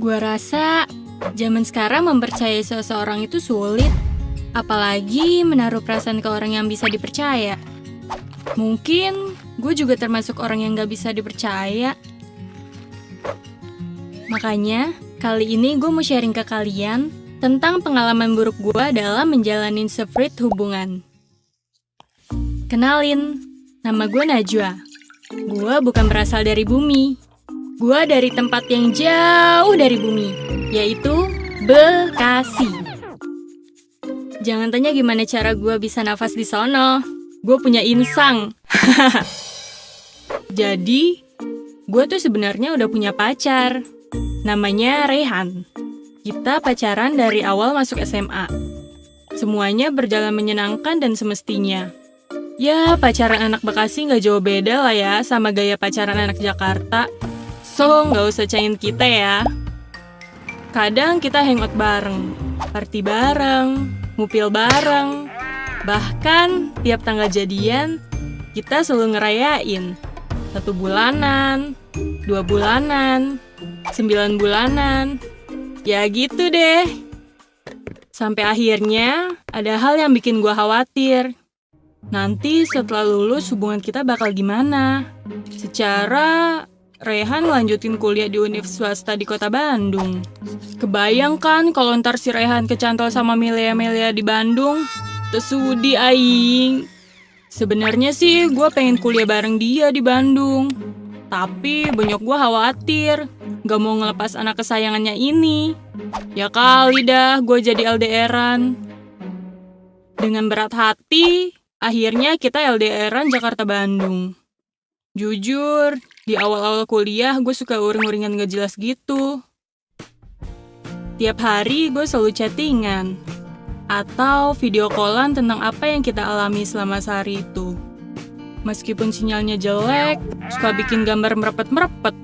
Gua rasa zaman sekarang mempercayai seseorang itu sulit, apalagi menaruh perasaan ke orang yang bisa dipercaya. Mungkin gue juga termasuk orang yang gak bisa dipercaya. Makanya, kali ini gue mau sharing ke kalian tentang pengalaman buruk gue dalam menjalani split hubungan. Kenalin, nama gue Najwa. Gue bukan berasal dari bumi. Gue dari tempat yang jauh dari bumi, yaitu Bekasi. Jangan tanya gimana cara gue bisa nafas di sono. Gue punya insang. Jadi, gue tuh sebenarnya udah punya pacar. Namanya Rehan. Kita pacaran dari awal masuk SMA. Semuanya berjalan menyenangkan dan semestinya. Ya, pacaran anak Bekasi gak jauh beda lah ya sama gaya pacaran anak Jakarta. So, gak usah cain kita ya. Kadang kita hangout bareng, party bareng, ngupil bareng. Bahkan, tiap tanggal jadian, kita selalu ngerayain. 1 bulanan, 2 bulanan, 9 bulanan. Ya gitu deh. Sampai akhirnya, ada hal yang bikin gua khawatir. Nanti setelah lulus hubungan kita bakal gimana? Secara Rehan lanjutin kuliah di univ swasta di kota Bandung. Kebayang kan kalau ntar si Rehan kecantol sama Melia-Melia di Bandung? Tesudi aing. Sebenarnya sih gue pengen kuliah bareng dia di Bandung. Tapi bonyok gue khawatir gak mau ngelepas anak kesayangannya ini. Ya kali dah gue jadi LDR-an. Dengan berat hati, akhirnya kita LDR-an Jakarta-Bandung. Jujur, di awal-awal kuliah gue suka uring-uringan gak jelas gitu. Tiap hari gue selalu chattingan atau video callan tentang apa yang kita alami selama sehari itu. Meskipun sinyalnya jelek, suka bikin gambar merepet-merepet.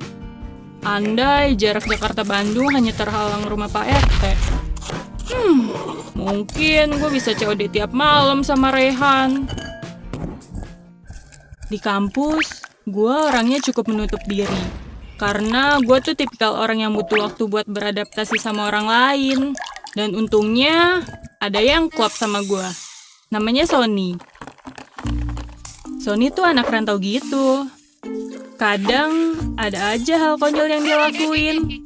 Andai jarak Jakarta-Bandung hanya terhalang rumah Pak RT. Mungkin gue bisa COD tiap malam sama Rehan. Di kampus, gue orangnya cukup menutup diri. Karena gue tuh tipikal orang yang butuh waktu buat beradaptasi sama orang lain. Dan untungnya, ada yang klop sama gue. Namanya Sony. Sony tuh anak rantau gitu. Kadang ada aja hal konyol yang dia lakuin.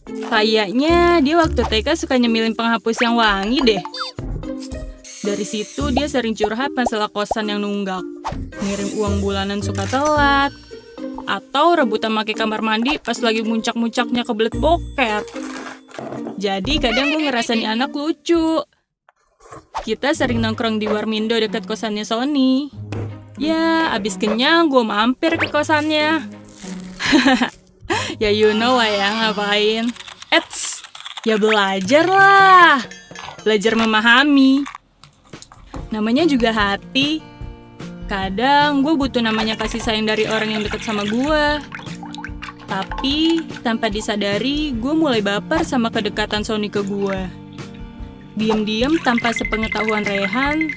Kayaknya dia waktu TK suka nyemilin penghapus yang wangi deh. Dari situ dia sering curhat masalah kosan yang nunggak. Ngirim uang bulanan suka telat. Atau rebutan pakai kamar mandi pas lagi muncak-muncaknya kebelet boker. Jadi kadang gue ngerasa nih anak lucu. Kita sering nongkrong di Warmindo dekat kosannya Sony. Ya, abis kenyang gue mampir ke kosannya. Ya you know lah ya ngapain. Ya belajar lah. Belajar memahami. Namanya juga hati. Kadang gue butuh namanya kasih sayang dari orang yang dekat sama gue. Tapi tanpa disadari gue mulai baper sama kedekatan Sony ke gue. Diam-diam tanpa sepengetahuan Rehan,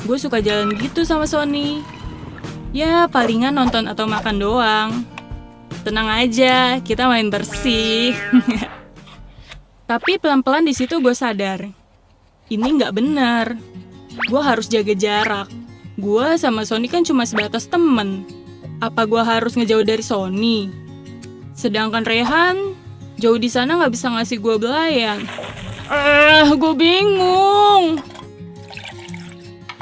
gue suka jalan gitu sama Sony. Ya palingan nonton atau makan doang. Tenang aja, kita main bersih. Tapi pelan-pelan di situ gue sadar, ini nggak benar. Gue harus jaga jarak. Gue sama Sony kan cuma sebatas temen. Apa gue harus ngejauh dari Sony? Sedangkan Rehan, jauh di sana nggak bisa ngasih gue belayan. Gue bingung.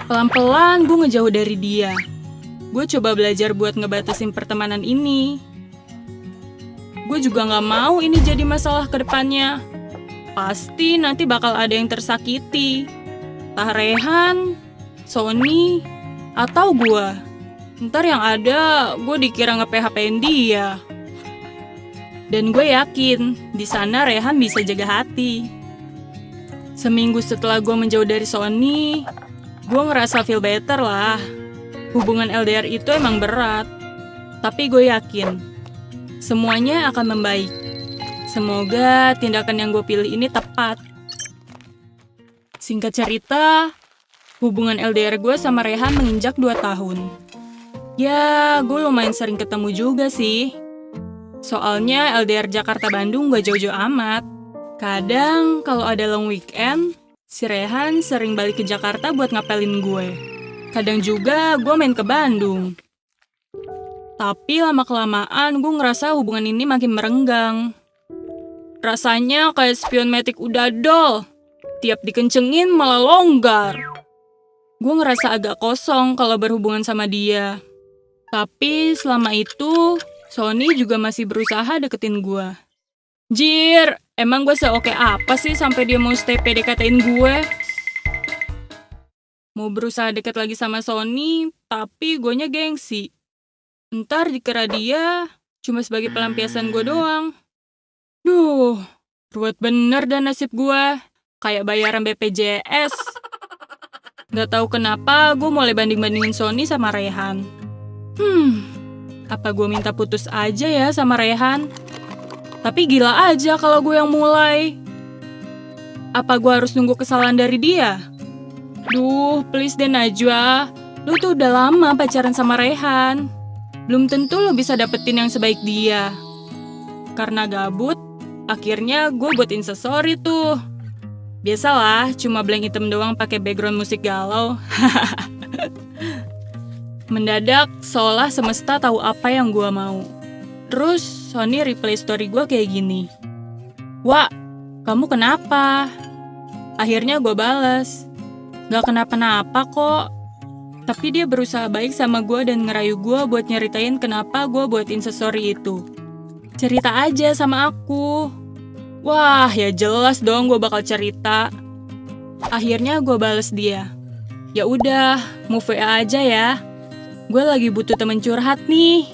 Pelan-pelan gue ngejauh dari dia. Gue coba belajar buat ngebatasin pertemanan ini. Gue juga nggak mau ini jadi masalah ke depannya. Pasti nanti bakal ada yang tersakiti. Entah Rehan, Sony, atau gue. Ntar yang ada, gue dikira nge-PHP-in dia. Dan gue yakin, di sana Rehan bisa jaga hati. Seminggu setelah gue menjauh dari Sony, gue ngerasa feel better lah. Hubungan LDR itu emang berat. Tapi gue yakin, semuanya akan membaik. Semoga tindakan yang gue pilih ini tepat. Singkat cerita, hubungan LDR gue sama Rehan menginjak 2 tahun. Ya, gue lumayan sering ketemu juga sih. Soalnya LDR Jakarta-Bandung gak jauh-jauh amat. Kadang kalau ada long weekend, si Rehan sering balik ke Jakarta buat ngapelin gue. Kadang juga gue main ke Bandung. Tapi lama-kelamaan gue ngerasa hubungan ini makin merenggang. Rasanya kayak spion metik udah dol. Tiap dikencengin malah longgar. Gue ngerasa agak kosong kalau berhubungan sama dia. Tapi selama itu, Sony juga masih berusaha deketin gue. Jir, emang gue seoke apa sih sampai dia mau stay PDKT-in gue? Mau berusaha deket lagi sama Sony, tapi guenya gengsi. Ntar dikira dia cuma sebagai pelampiasan gue doang. Duh, ruwet bener dah nasib gue. Kayak bayaran BPJS. Gak tahu kenapa gue mulai banding-bandingin Sony sama Rehan. Apa gue minta putus aja ya sama Rehan? Tapi gila aja kalau gue yang mulai. Apa gue harus nunggu kesalahan dari dia? Duh, please deh Najwa. Lu tuh udah lama pacaran sama Rehan. Belum tentu lu bisa dapetin yang sebaik dia. Karena gabut, akhirnya gue buat instastory tuh. Biasalah, cuma blank hitam doang pakai background musik galau. Mendadak, seolah semesta tahu apa yang gue mau. Terus, Sony replay story gue kayak gini. Wah, kamu kenapa? Akhirnya gue bales. Gak kenapa-napa kok. Tapi dia berusaha baik sama gue dan ngerayu gue buat nyeritain kenapa gue buat instastory itu. Cerita aja sama aku. Wah, ya jelas dong gue bakal cerita. Akhirnya gue bales dia. Ya udah, move WA aja ya. Gue lagi butuh temen curhat nih.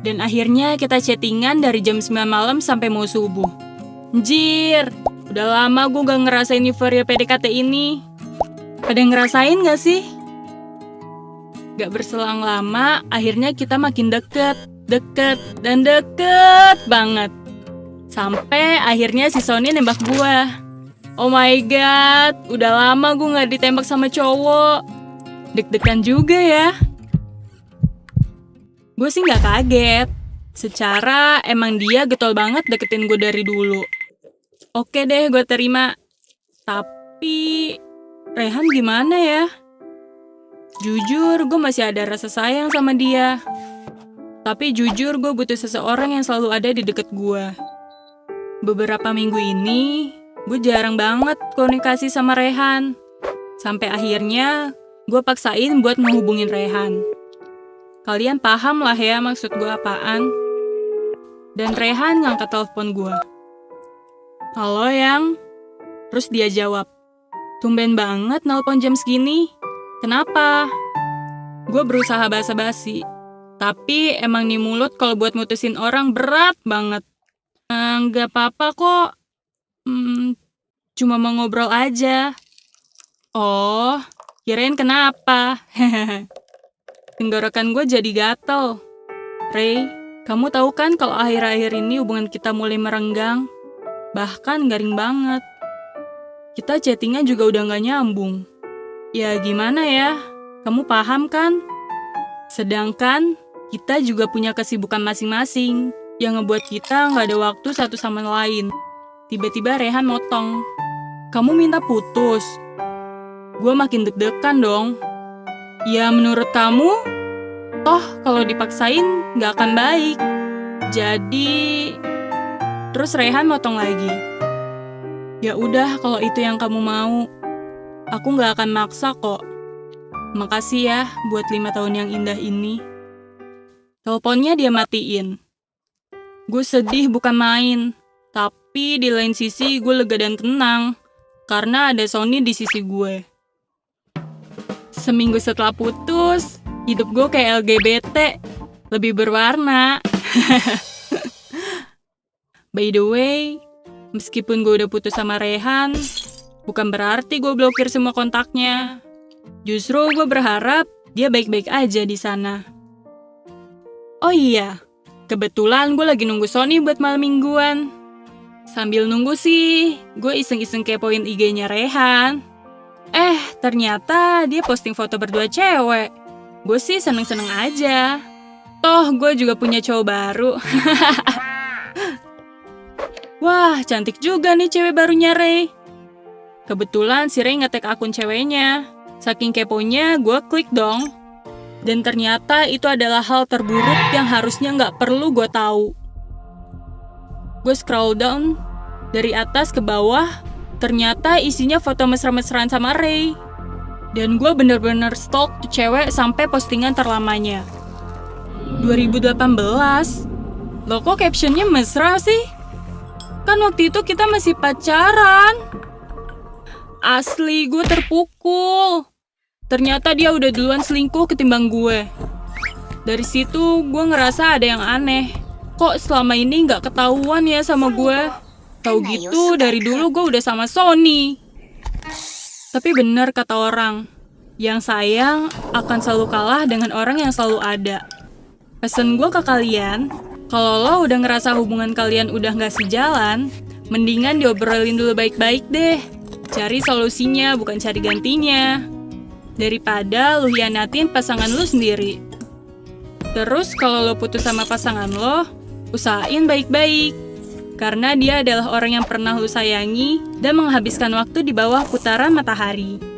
Dan akhirnya kita chattingan dari jam 9 malam sampai mau subuh. Anjir, udah lama gue gak ngerasain euforia PDKT ini. Pada ngerasain gak sih? Gak berselang lama, akhirnya kita makin deket banget. Sampai akhirnya si Sony nembak gue. Oh my god, udah lama gue gak ditembak sama cowok. Deg-degan juga ya. Gue sih gak kaget. Secara emang dia getol banget deketin gue dari dulu. Oke deh, gue terima. Tapi Rehan gimana ya? Jujur, gue masih ada rasa sayang sama dia. Tapi jujur, gue butuh seseorang yang selalu ada di deket gue. Beberapa minggu ini, gue jarang banget komunikasi sama Rehan. Sampai akhirnya, gue paksain buat ngehubungin Rehan. Kalian paham lah ya maksud gue apaan. Dan Rehan ngangkat telepon gue. Halo Yang? Terus dia jawab, tumben banget nelpon jam segini. Kenapa? Gue berusaha basa-basi. Tapi emang nih mulut kalau buat mutusin orang berat banget. Nggak apa-apa kok. Cuma mau ngobrol aja. Oh, kirain kenapa? Tenggorokan gue jadi gatel. Ray, kamu tahu kan kalau akhir-akhir ini hubungan kita mulai merenggang? Bahkan garing banget. Kita chattingnya juga udah nggak nyambung. Ya gimana ya? Kamu paham kan? Sedangkan kita juga punya kesibukan masing-masing yang ngebuat kita nggak ada waktu satu sama lain. Tiba-tiba Rehan motong. Kamu minta putus? Gue makin deg-degan dong. Ya menurut kamu, toh kalau dipaksain nggak akan baik. Jadi, terus Rehan motong lagi. Ya udah kalau itu yang kamu mau. Aku nggak akan maksa kok. Makasih ya buat 5 tahun yang indah ini. Teleponnya dia matiin. Gue sedih bukan main. Tapi di lain sisi gue lega dan tenang. Karena ada Sony di sisi gue. Seminggu setelah putus, hidup gue kayak LGBT. Lebih berwarna. By the way, meskipun gue udah putus sama Rehan, bukan berarti gue blokir semua kontaknya. Justru gue berharap dia baik-baik aja di sana. Oh iya, kebetulan gue lagi nunggu Sony buat malam mingguan. Sambil nunggu sih, gue iseng-iseng kepoin IG-nya Rehan. Ternyata dia posting foto berdua cewek. Gue sih seneng-seneng aja. Toh, gue juga punya cowok baru. Wah, cantik juga nih cewek barunya Ray. Kebetulan si Ray nge-tag akun ceweknya. Saking keponya, gue klik dong. Dan ternyata itu adalah hal terburuk yang harusnya nggak perlu gue tahu. Gue scroll down, dari atas ke bawah, ternyata isinya foto mesra-mesraan sama Ray. Dan gue bener-bener stalk tuh cewek sampai postingan terlamanya. 2018? Loh kok captionnya mesra sih? Kan waktu itu kita masih pacaran. Asli, gue terpukul. Ternyata dia udah duluan selingkuh ketimbang gue. Dari situ gue ngerasa ada yang aneh. Kok selama ini nggak ketahuan ya sama gue? Tahu gitu dari dulu gue udah sama Sony. Tapi bener kata orang, yang sayang akan selalu kalah dengan orang yang selalu ada. Pesan gue ke kalian, kalau lo udah ngerasa hubungan kalian udah nggak sejalan, mendingan diobrolin dulu baik-baik deh. Cari solusinya, bukan cari gantinya. Daripada lu hianatin pasangan lu sendiri. Terus kalau lo putus sama pasangan lo, usahain baik-baik. Karena dia adalah orang yang pernah lu sayangi dan menghabiskan waktu di bawah putaran matahari.